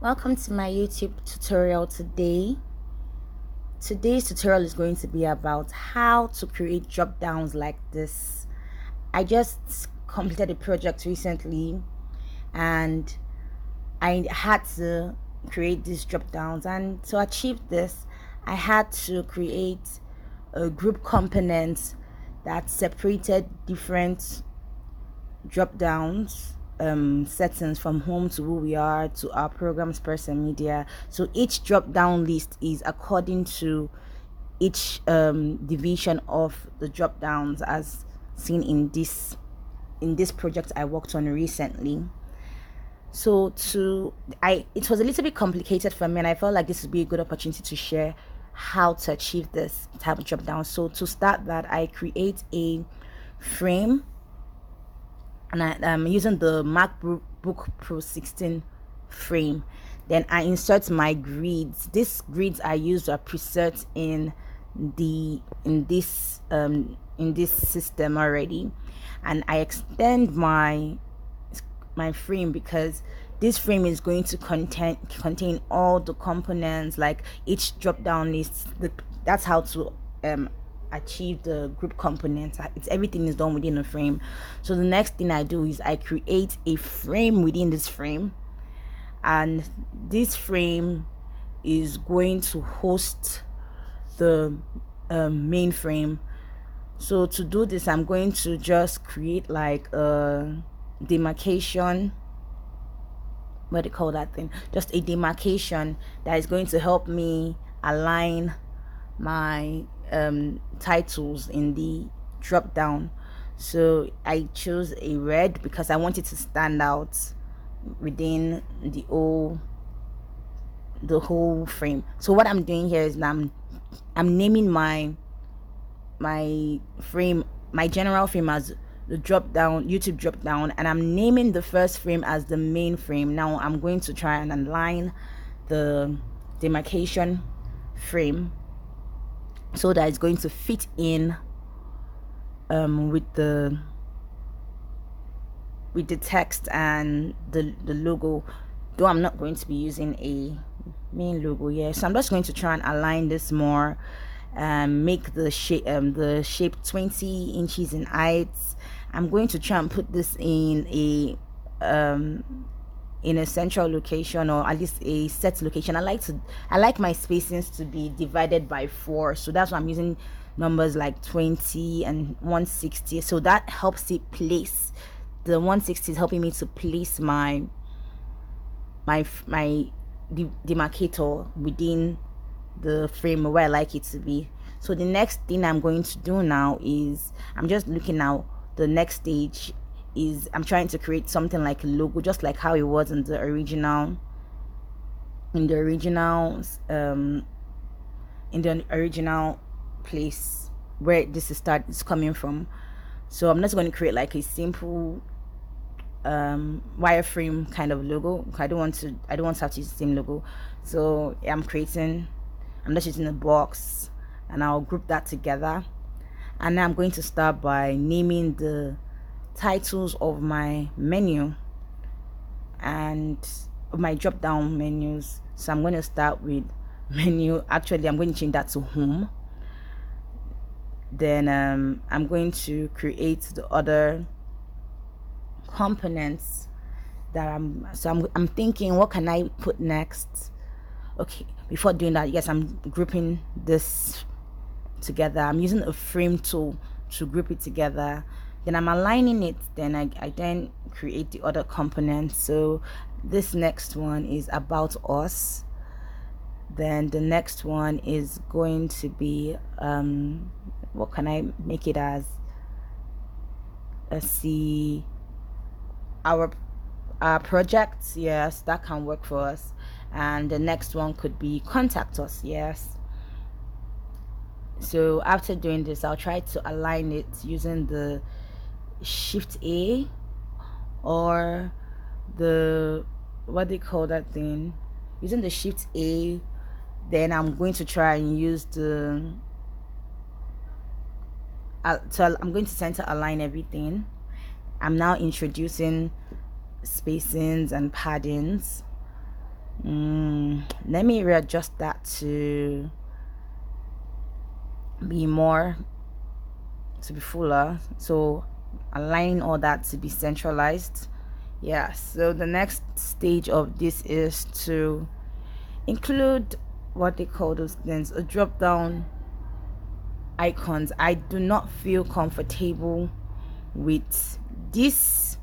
Welcome to my YouTube tutorial today. Today's tutorial is going to be about how to create drop downs like this. I just completed a project recently and I had to create these drop downs, and to achieve this I had to create a group component that separated different drop downs settings from home to who we are to our programs, person, media. So each drop down list is according to each division of the drop downs as seen in this project I worked on recently. So it was a little bit complicated for me, and I felt like this would be a good opportunity to share how to achieve this type of drop down. So to start that, I create a frame, and I'm using the MacBook Pro 16 frame. Then I insert my grids. These grids I use are presets in this system already, and I extend my frame because this frame is going to contain all the components, like each drop down list. That's how to achieve the group components. It's everything is done within a frame. So the next thing I do is I create a frame within this frame, and this frame is going to host the main frame. So to do this, I'm going to just create like a demarcation, what do you call that thing, just a demarcation that is going to help me align my titles in the drop down. So I chose a red because I want it to stand out within the whole frame. So what I'm doing here is I'm naming my frame, my general frame, as the drop down, YouTube drop down, and I'm naming the first frame as the main frame. Now I'm going to try and align the demarcation frame so that it's going to fit in with the text and the logo, though I'm not going to be using a main logo here. So I'm just going to try and align this more, make the shape 20 inches in height. I'm going to try and put this in a central location, or at least a set location. I like my spacings to be divided by 4, so that's why I'm using numbers like 20 and 160. So that helps it place. The 160 is helping me to place my demarcator within the frame where I like it to be. So the next thing I'm going to do now is I'm just looking now. The next stage is I'm trying to create something like a logo, just like how it was in the original place where this is coming from. So I'm just going to create like a simple wireframe kind of logo. I don't want to have to use the same logo. So I'm just using a box, and I'll group that together. And now I'm going to start by naming the titles of my menu and my drop down menus. So I'm going to start with menu. Actually, I'm going to change that to home. Then I'm going to create the other components that I'm thinking, what can I put next? Okay, before doing that, yes, I'm grouping this together. I'm using a frame tool to group it together. Then I'm aligning it. Then I then create the other components. So this next one is about us. Then the next one is going to be what can I make it as? Let's see, our projects. Yes, that can work for us. And the next one could be contact us. Yes. So after doing this, I'll try to align it using the Shift A, or the, what they call that thing, using the Shift A. Then I'm going to try and use the so I'm going to center align everything. I'm now introducing spacings and paddings. Let me readjust that to be more, to be fuller, so aligning all that to be centralized. Yeah, so the next stage of this is to include what they call those things, a drop down icons. I do not feel comfortable with this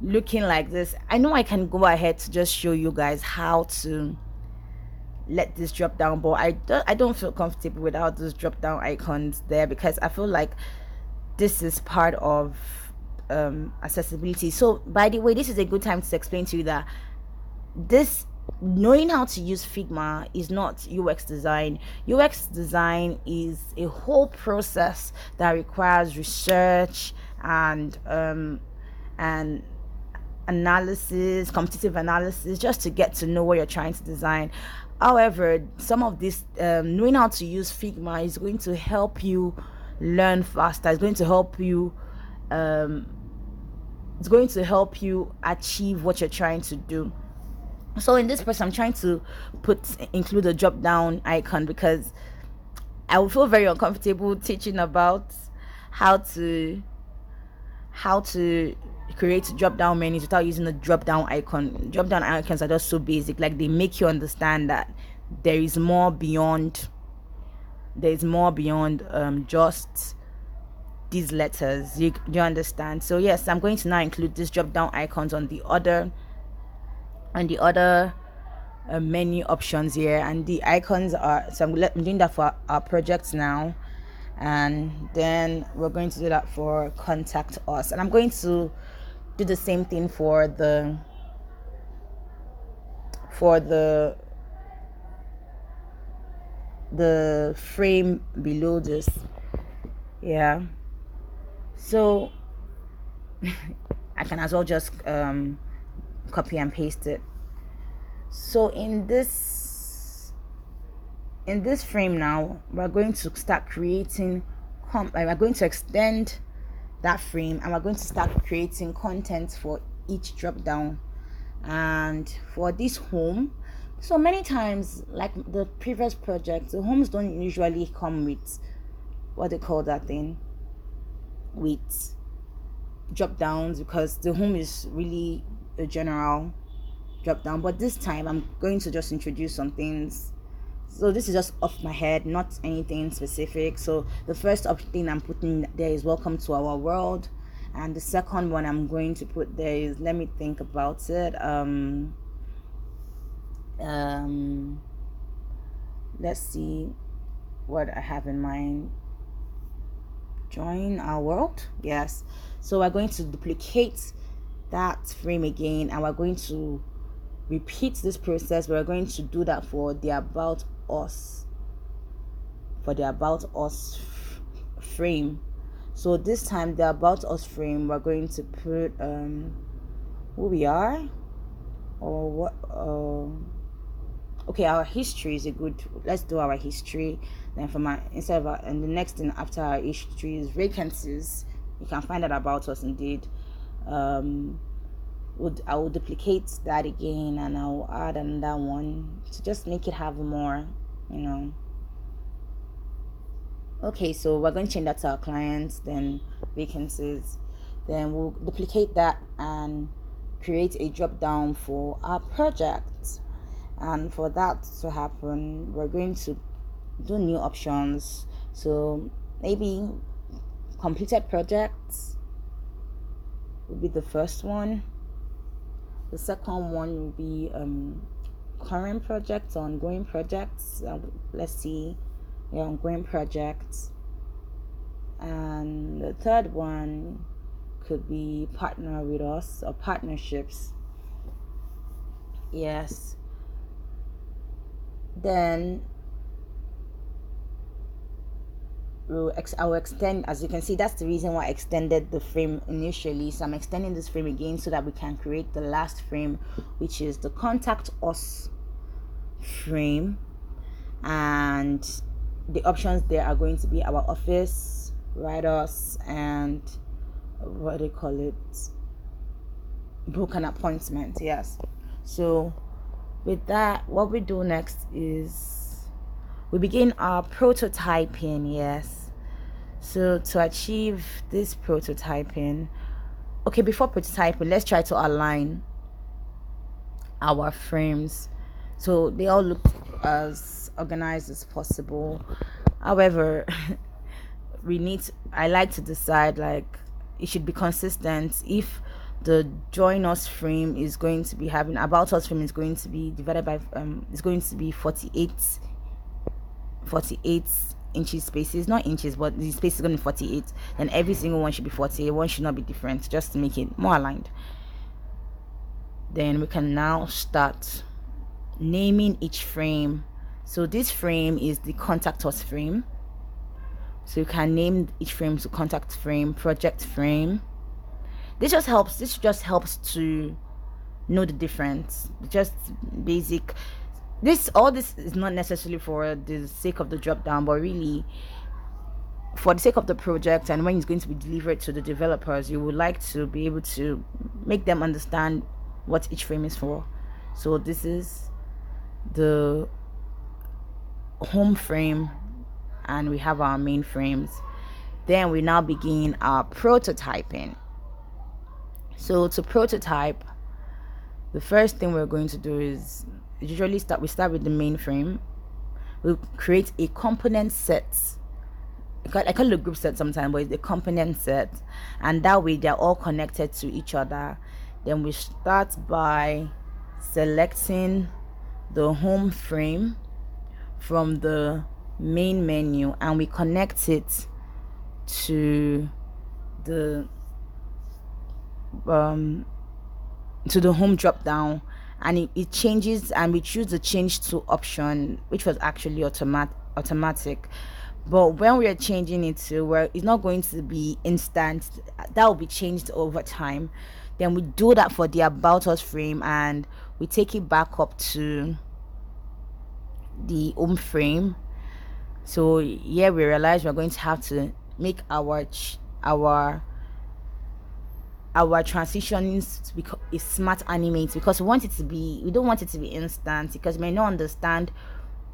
looking like this. I know I can go ahead to just show you guys how to let this drop down, but I don't feel comfortable without those drop down icons there, because I feel like this is part of accessibility. So by the way, this is a good time to explain to you that this, knowing how to use Figma, is not UX design. UX design is a whole process that requires research and analysis, competitive analysis, just to get to know what you're trying to design. However, some of this, knowing how to use Figma is going to help you learn faster. It's going to help you achieve what you're trying to do. So in this process, I'm trying to include a drop down icon, because I would feel very uncomfortable teaching about how to create drop down menus without using a drop down icon. Drop down icons are just so basic, like they make you understand that there is more beyond just these letters. You understand? So yes, I'm going to now include these drop down icons on the other menu options here, and the icons are, so I'm doing that for our projects now, and then we're going to do that for contact us, and I'm going to do the same thing for the frame below this. Yeah, so I can as well just copy and paste it. So in this frame now, we're going to start creating we're going to extend that frame, and we're going to start creating content for each drop down. And for this home, so many times, like the previous project, the homes don't usually come with what they call that thing, with drop downs, because the home is really a general drop down. But this time I'm going to just introduce some things. So this is just off my head, not anything specific. So the first thing I'm putting there is welcome to our world, and the second one I'm going to put there is, let me think about it, let's see what I have in mind. Join our world. Yes, so we're going to duplicate that frame again, and we're going to repeat this process. We're going to do that for the about us frame. So this time, the about us frame, we're going to put who we are, or what okay, our history is a good, let's do our history. Then for my, instead of our, and the next thing after our history is vacancies. You can find that about us indeed. I will duplicate that again, and I'll add another one to just make it have more, Okay, so we're going to change that to our clients, then vacancies. Then we'll duplicate that and create a drop down for our project. And for that to happen, we're going to do new options. So maybe completed projects will be the first one. The second one will be current projects, ongoing projects. Let's see, ongoing projects. And the third one could be partner with us, or partnerships. Yes. Then I'll extend, as you can see, that's the reason why I extended the frame initially. So I'm extending this frame again so that we can create the last frame, which is the contact us frame. And the options there are going to be our office, write us, and what they call it, book an appointment. Yes. So With that, what we do next is we begin our prototyping. Yes, so to achieve this prototyping, okay, before prototyping, let's try to align our frames so they all look as organized as possible. However, I like to decide, like, it should be consistent. If the join us frame is going to be having about us frame is going to be divided by it's going to be 48 inches spaces, not inches, but the space is going to be 48, then every single one should be 48. One should not be different, just to make it more aligned. Then we can now start naming each frame. So this frame is the contact us frame, so you can name each frame to contact frame, project frame. This just helps to know the difference, just basic. All this is not necessarily for the sake of the drop down, but really for the sake of the project, and when it's going to be delivered to the developers, you would like to be able to make them understand what each frame is for. So this is the home frame, and we have our main frames. Then we now begin our prototyping. So to prototype, the first thing we're going to do is we start with the main frame. We'll create a component set. I call it a group set sometimes, but it's a component set, and that way they're all connected to each other. Then we start by selecting the home frame from the main menu, and we connect it to the home drop down, and it changes, and we choose the change to option, which was actually automatic. But when we are changing it to where it's not going to be instant, that will be changed over time. Then we do that for the about us frame, and we take it back up to the home frame. So yeah, we realize we're going to have to make our transitions is smart animate, because we don't want it to be instant, because you may not understand,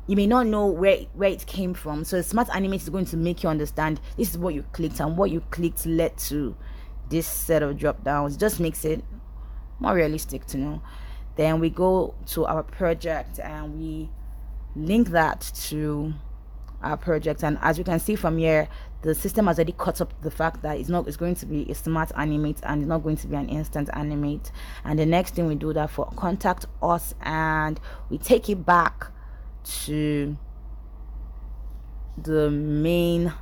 you may not know where it came from. So smart animate is going to make you understand this is what you clicked, and what you clicked led to this set of drop downs. It just makes it more realistic to know. Then we go to our project, and we link that to our project, and as you can see from here, the system has already cut up the fact that it's going to be a smart animate, and it's not going to be an instant animate. And the next thing, we do that for contact us, and we take it back to the main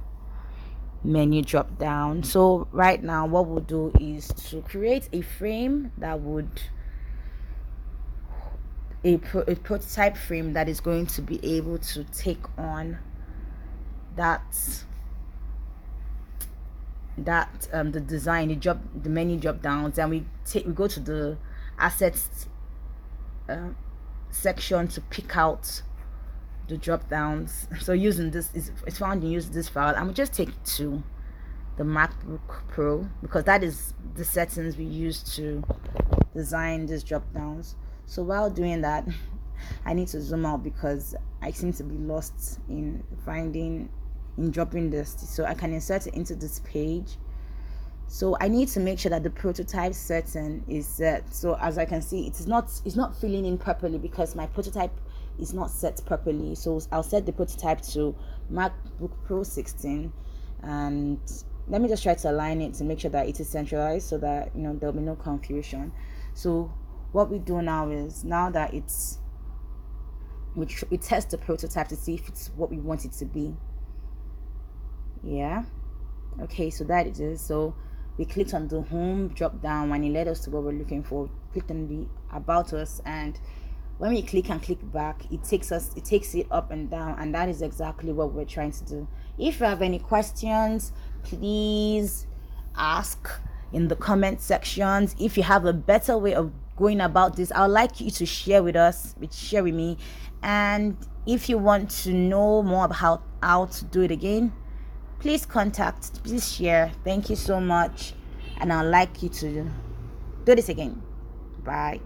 menu drop down. So right now what we'll do is to create a frame that would a prototype frame that is going to be able to take on that the design, the menu drop downs, and we go to the assets section to pick out the drop downs. So using this it's found in use this file, and we just take it to the MacBook Pro, because that is the settings we use to design these drop downs. So while doing that, I need to zoom out because I seem to be lost in dropping this. So I can insert it into this page. So I need to make sure that the prototype setting is set. So as I can see, it's not filling in properly because my prototype is not set properly. So I'll set the prototype to MacBook Pro 16, and let me just try to align it to make sure that it is centralized, so that there'll be no confusion. So what we do now is, now that we test the prototype to see if it's what we want it to be. Yeah, okay, so that it is. So we clicked on the home drop down, and it led us to what we're looking for. Clicked on the about us, and when we click back, it takes it up and down, and that is exactly what we're trying to do. If you have any questions, please ask in the comment sections. If you have a better way of going about this, I would like you to share with me. And if you want to know more about how to do it again, please share. Thank you so much, and I'd like you to do this again. Bye.